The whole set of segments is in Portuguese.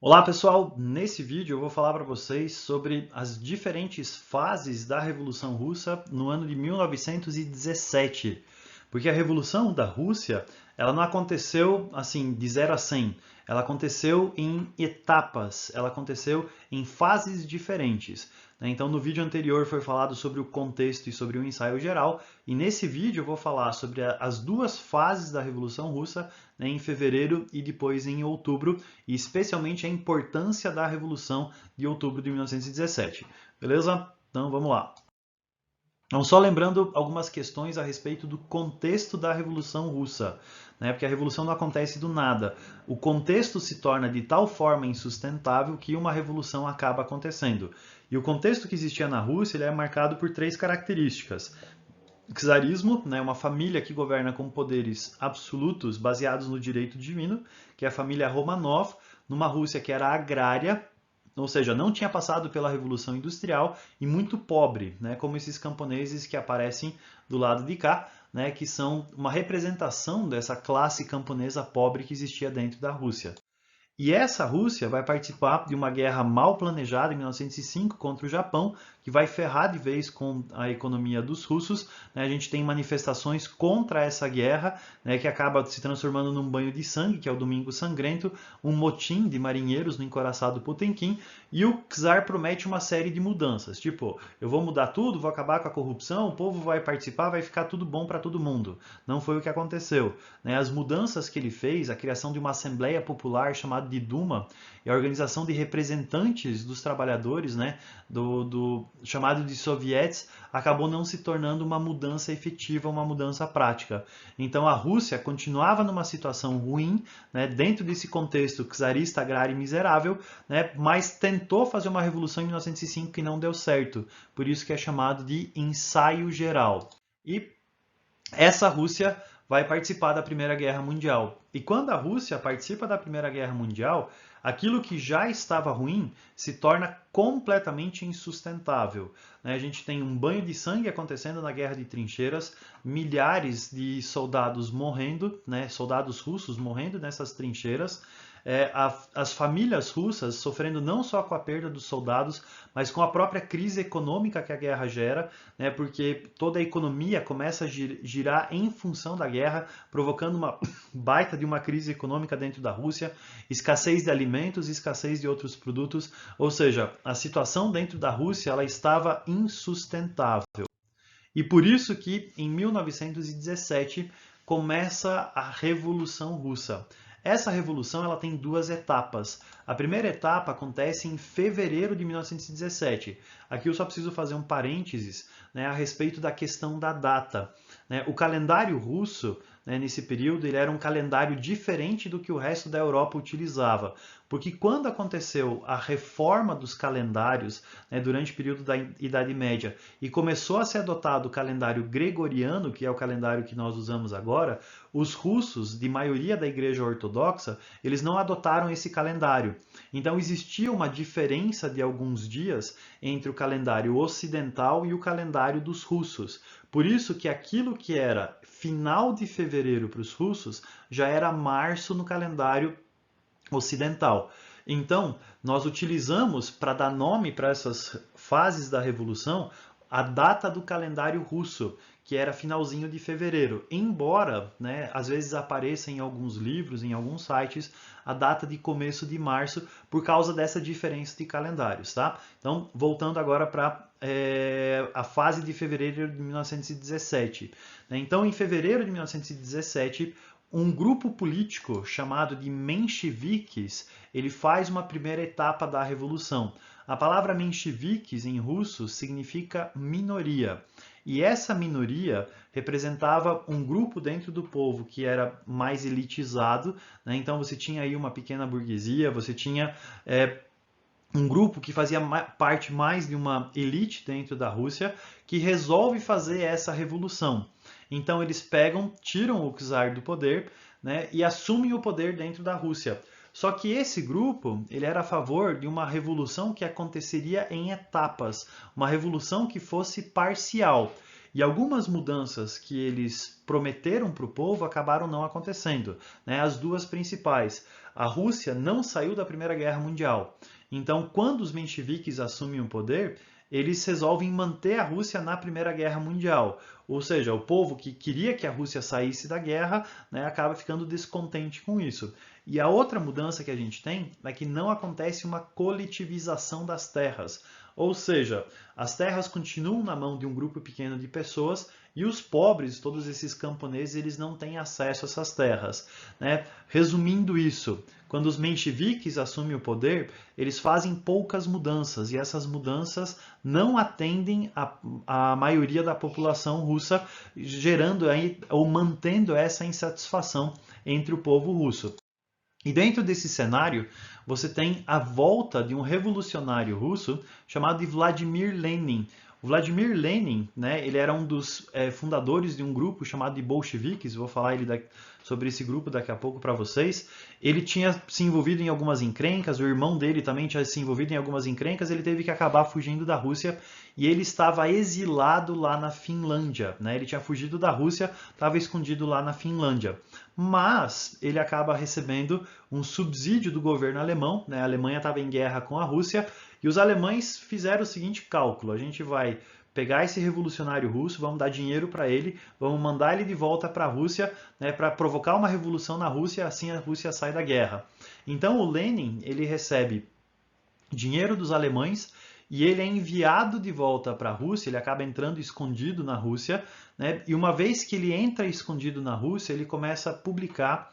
Olá pessoal, nesse vídeo eu vou falar para vocês sobre as diferentes fases da Revolução Russa no ano de 1917. Porque a Revolução da Rússia, ela não aconteceu assim de 0 a 100, ela aconteceu em etapas, ela aconteceu em fases diferentes. Então no vídeo anterior foi falado sobre o contexto e sobre o ensaio geral, e nesse vídeo eu vou falar sobre as duas fases da Revolução Russa, em fevereiro e depois em outubro, e especialmente a importância da Revolução de outubro de 1917. Beleza? Então vamos lá. Então, só lembrando algumas questões a respeito do contexto da Revolução Russa, né? Porque a revolução não acontece do nada. O contexto se torna de tal forma insustentável que uma revolução acaba acontecendo. E o contexto que existia na Rússia ele é marcado por três características. O czarismo, né, uma família que governa com poderes absolutos baseados no direito divino, que é a família Romanov, numa Rússia que era agrária, ou seja, não tinha passado pela Revolução Industrial e muito pobre, né, como esses camponeses que aparecem do lado de cá, né, que são uma representação dessa classe camponesa pobre que existia dentro da Rússia. E essa Rússia vai participar de uma guerra mal planejada em 1905 contra o Japão, que vai ferrar de vez com a economia dos russos. A gente tem manifestações contra essa guerra, que acaba se transformando num banho de sangue, que é o Domingo Sangrento, um motim de marinheiros no encoraçado Potemkin, e o czar promete uma série de mudanças, tipo, eu vou mudar tudo, vou acabar com a corrupção, o povo vai participar, vai ficar tudo bom para todo mundo. Não foi o que aconteceu. As mudanças que ele fez, a criação de uma Assembleia Popular chamada de Duma, e a organização de representantes dos trabalhadores, do chamado de sovietes, acabou não se tornando uma mudança efetiva, uma mudança prática. Então a Rússia continuava numa situação ruim, dentro desse contexto czarista, agrário e miserável, mas tentou fazer uma revolução em 1905 que não deu certo. Por isso que é chamado de ensaio geral. E essa Rússia vai participar da Primeira Guerra Mundial. E quando a Rússia participa da Primeira Guerra Mundial, aquilo que já estava ruim se torna completamente insustentável. A gente tem um banho de sangue acontecendo na Guerra de Trincheiras, milhares de soldados morrendo, soldados russos morrendo nessas trincheiras, as famílias russas sofrendo não só com a perda dos soldados, mas com a própria crise econômica que a guerra gera, porque toda a economia começa a girar em função da guerra, provocando uma baita de uma crise econômica dentro da Rússia, escassez de alimentos, escassez de outros produtos, ou seja, a situação dentro da Rússia ela estava insustentável. E por isso que em 1917 começa a Revolução Russa. Essa revolução ela tem duas etapas. A primeira etapa acontece em fevereiro de 1917. Aqui eu só preciso fazer um parênteses, a respeito da questão da data. O calendário russo, nesse período, ele era um calendário diferente do que o resto da Europa utilizava. Porque quando aconteceu a reforma dos calendários, durante o período da Idade Média, e começou a ser adotado o calendário gregoriano, que é o calendário que nós usamos agora, os russos, de maioria da Igreja Ortodoxa, eles não adotaram esse calendário. Então existia uma diferença de alguns dias entre o calendário ocidental e o calendário dos russos. Por isso que aquilo que era final de fevereiro para os russos já era março no calendário ocidental. Então, nós utilizamos para dar nome para essas fases da Revolução a data do calendário russo, que era finalzinho de fevereiro, embora, às vezes apareça em alguns livros, em alguns sites, a data de começo de março, por causa dessa diferença de calendários, tá? Então, voltando agora para a fase de fevereiro de 1917. Então, em fevereiro de 1917, um grupo político chamado de mencheviques, ele faz uma primeira etapa da revolução. A palavra mencheviques em russo significa minoria. E essa minoria representava um grupo dentro do povo que era mais elitizado, Então você tinha aí uma pequena burguesia, você tinha um grupo que fazia parte mais de uma elite dentro da Rússia que resolve fazer essa revolução. Então eles pegam, tiram o czar do poder, e assumem o poder dentro da Rússia. Só que esse grupo ele era a favor de uma revolução que aconteceria em etapas, uma revolução que fosse parcial. E algumas mudanças que eles prometeram para o povo acabaram não acontecendo, né? As duas principais. A Rússia não saiu da Primeira Guerra Mundial. Então, quando os mencheviques assumem o poder, eles resolvem manter a Rússia na Primeira Guerra Mundial. Ou seja, o povo que queria que a Rússia saísse da guerra, né, acaba ficando descontente com isso. E a outra mudança que a gente tem é que não acontece uma coletivização das terras. Ou seja, as terras continuam na mão de um grupo pequeno de pessoas e os pobres, todos esses camponeses, eles não têm acesso a essas terras, né? Resumindo isso, quando os mencheviques assumem o poder, eles fazem poucas mudanças e essas mudanças não atendem a maioria da população russa, gerando aí, ou mantendo essa insatisfação entre o povo russo. E dentro desse cenário, você tem a volta de um revolucionário russo chamado de Vladimir Lenin. O Vladimir Lenin, né, ele era um dos fundadores de um grupo chamado de bolcheviques, vou falar sobre esse grupo daqui a pouco para vocês. Ele tinha se envolvido em algumas encrencas, o irmão dele também tinha se envolvido em algumas encrencas, ele teve que acabar fugindo da Rússia e ele estava exilado lá na Finlândia, né? Ele tinha fugido da Rússia, estava escondido lá na Finlândia. Mas ele acaba recebendo um subsídio do governo alemão, né? A Alemanha estava em guerra com a Rússia e os alemães fizeram o seguinte cálculo: a gente vai pegar esse revolucionário russo, vamos dar dinheiro para ele, vamos mandar ele de volta para a Rússia, né, para provocar uma revolução na Rússia, assim a Rússia sai da guerra. Então o Lenin, ele recebe dinheiro dos alemães e ele é enviado de volta para a Rússia, ele acaba entrando escondido na Rússia, né? E uma vez que ele entra escondido na Rússia, ele começa a publicar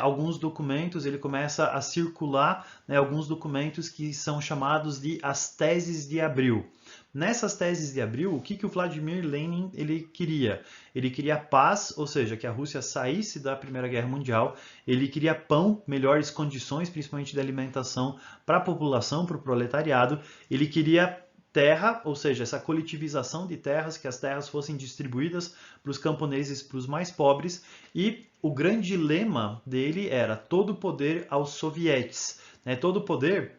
alguns documentos, ele começa a circular, né, alguns documentos que são chamados de as teses de Abril. Nessas teses de Abril, o que o Vladimir Lenin ele queria? Ele queria paz, ou seja, que a Rússia saísse da Primeira Guerra Mundial, ele queria pão, melhores condições, principalmente de alimentação para a população, para o proletariado, ele queria terra, ou seja, essa coletivização de terras, que as terras fossem distribuídas para os camponeses, para os mais pobres, e o grande lema dele era todo o poder aos sovietes, né? Todo o poder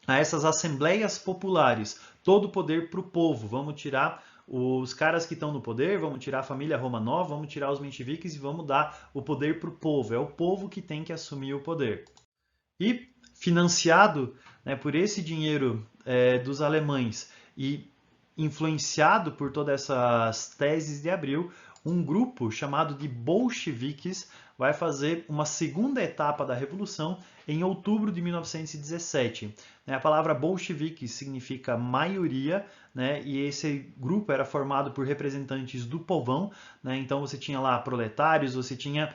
a essas assembleias populares, todo o poder para o povo. Vamos tirar os caras que estão no poder, vamos tirar a família Romanov, vamos tirar os mencheviques e vamos dar o poder para o povo. É o povo que tem que assumir o poder. E financiado, né, por esse dinheiro dos alemães e influenciado por todas essas teses de Abril, um grupo chamado de bolcheviques vai fazer uma segunda etapa da Revolução em outubro de 1917. A palavra bolchevique significa maioria, né, e esse grupo era formado por representantes do povão, né, então você tinha lá proletários, você tinha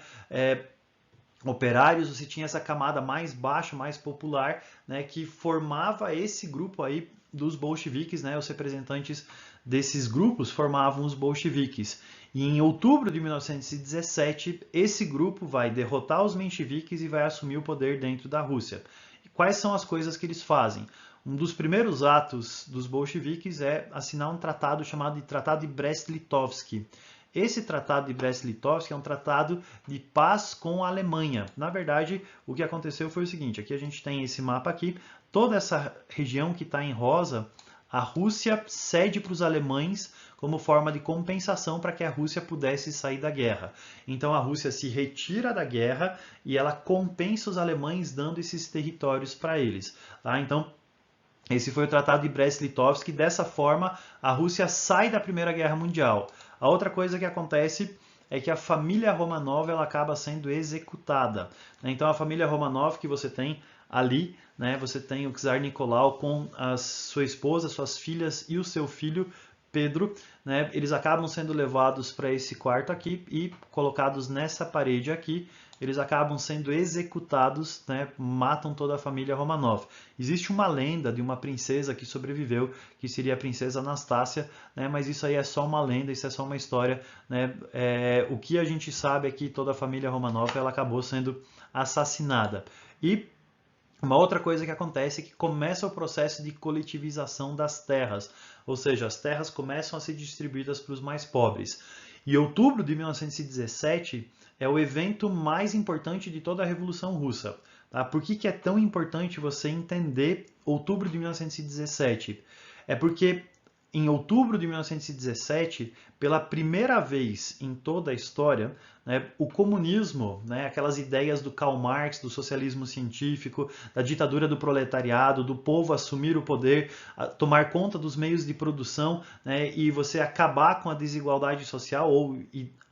operários, você tinha essa camada mais baixa, mais popular, né, que formava esse grupo aí dos bolcheviques, né, os representantes desses grupos formavam os bolcheviques. E em outubro de 1917, esse grupo vai derrotar os mencheviques e vai assumir o poder dentro da Rússia. E quais são as coisas que eles fazem? Um dos primeiros atos dos bolcheviques é assinar um tratado chamado de Tratado de Brest-Litovsk. Esse tratado de Brest-Litovsk é um tratado de paz com a Alemanha. Na verdade, o que aconteceu foi o seguinte, aqui a gente tem esse mapa aqui, toda essa região que está em rosa, a Rússia cede para os alemães como forma de compensação para que a Rússia pudesse sair da guerra. Então a Rússia se retira da guerra e ela compensa os alemães dando esses territórios para eles. Tá? Então esse foi o Tratado de Brest-Litovsk. Dessa forma a Rússia sai da Primeira Guerra Mundial. A outra coisa que acontece é que a família Romanov ela acaba sendo executada. Então a família Romanov que você tem ali, né, você tem o czar Nicolau com a sua esposa, suas filhas e o seu filho Pedro, né, eles acabam sendo levados para esse quarto aqui e colocados nessa parede aqui, eles acabam sendo executados, né, matam toda a família Romanov. Existe uma lenda de uma princesa que sobreviveu, que seria a princesa Anastácia, né, mas isso aí é só uma lenda, isso é só uma história. Né, o que a gente sabe é que toda a família Romanov ela acabou sendo assassinada. E uma outra coisa que acontece é que começa o processo de coletivização das terras, ou seja, as terras começam a ser distribuídas para os mais pobres. E outubro de 1917 é o evento mais importante de toda a Revolução Russa. Tá? Por que é tão importante você entender outubro de 1917? É porque em outubro de 1917, pela primeira vez em toda a história, né, o comunismo, né, aquelas ideias do Karl Marx, do socialismo científico, da ditadura do proletariado, do povo assumir o poder, tomar conta dos meios de produção, né, e você acabar com a desigualdade social, ou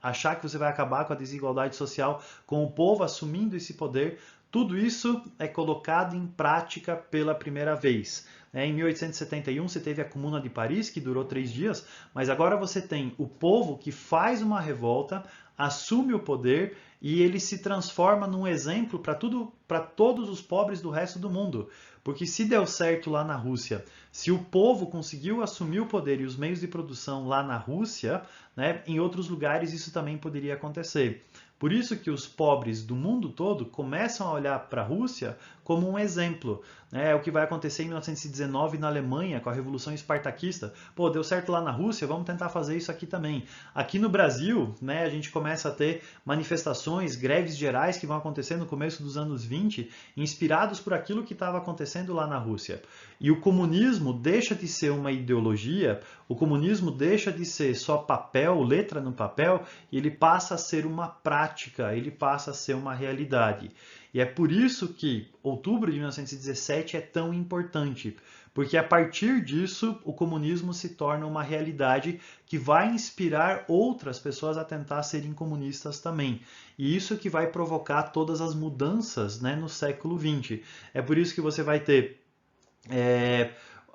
achar que você vai acabar com a desigualdade social com o povo assumindo esse poder, tudo isso é colocado em prática pela primeira vez. Em 1871 você teve a Comuna de Paris, que durou 3 dias, mas agora você tem o povo que faz uma revolta, assume o poder e ele se transforma num exemplo para todos os pobres do resto do mundo. Porque se deu certo lá na Rússia, se o povo conseguiu assumir o poder e os meios de produção lá na Rússia, né, em outros lugares isso também poderia acontecer. Por isso que os pobres do mundo todo começam a olhar para a Rússia como um exemplo. É o que vai acontecer em 1919 na Alemanha, com a Revolução Espartaquista. Pô, deu certo lá na Rússia, vamos tentar fazer isso aqui também. Aqui no Brasil, né, a gente começa a ter manifestações, greves gerais que vão acontecer no começo dos anos 20, inspirados por aquilo que estava acontecendo lá na Rússia. E o comunismo deixa de ser uma ideologia, o comunismo deixa de ser só papel, letra no papel, e ele passa a ser uma prática, ele passa a ser uma realidade. E é por isso que outubro de 1917 é tão importante, porque a partir disso o comunismo se torna uma realidade que vai inspirar outras pessoas a tentar serem comunistas também. E isso que vai provocar todas as mudanças, né, no século XX. É por isso que você vai ter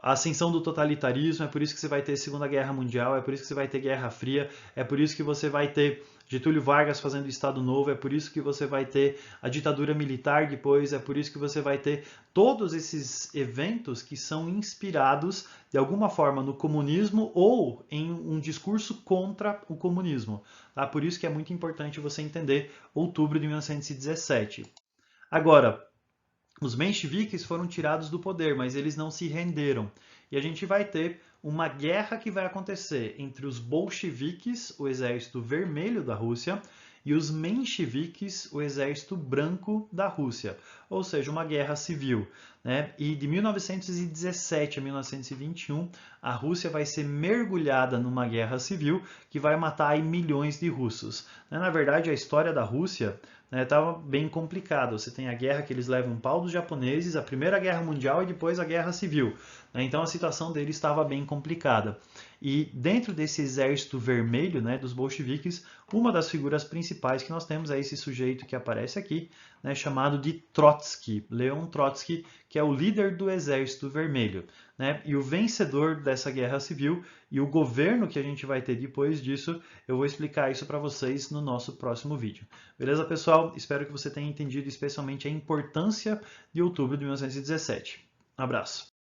a ascensão do totalitarismo, é por isso que você vai ter Segunda Guerra Mundial, é por isso que você vai ter Guerra Fria, é por isso que você vai ter Getúlio Vargas fazendo Estado Novo, é por isso que você vai ter a ditadura militar depois, é por isso que você vai ter todos esses eventos que são inspirados de alguma forma no comunismo ou em um discurso contra o comunismo. Tá? Por isso que é muito importante você entender outubro de 1917. Agora, os mencheviques foram tirados do poder, mas eles não se renderam. E a gente vai ter uma guerra que vai acontecer entre os bolcheviques, o exército vermelho da Rússia, e os mencheviques, o exército branco da Rússia. Ou seja, uma guerra civil. Né? E de 1917 a 1921, a Rússia vai ser mergulhada numa guerra civil que vai matar aí milhões de russos. Na verdade, a história da Rússia estava bem complicada. Você tem a guerra que eles levam um pau dos japoneses, a Primeira Guerra Mundial e depois a Guerra Civil. Então a situação deles estava bem complicada. E dentro desse exército vermelho, né, dos bolcheviques, uma das figuras principais que nós temos é esse sujeito que aparece aqui, né, chamado de Trotsky, Leon Trotsky, que é o líder do exército vermelho. Né, e o vencedor dessa guerra civil e o governo que a gente vai ter depois disso, eu vou explicar isso para vocês no nosso próximo vídeo. Beleza, pessoal? Espero que você tenha entendido especialmente a importância de outubro de 1917. Um abraço!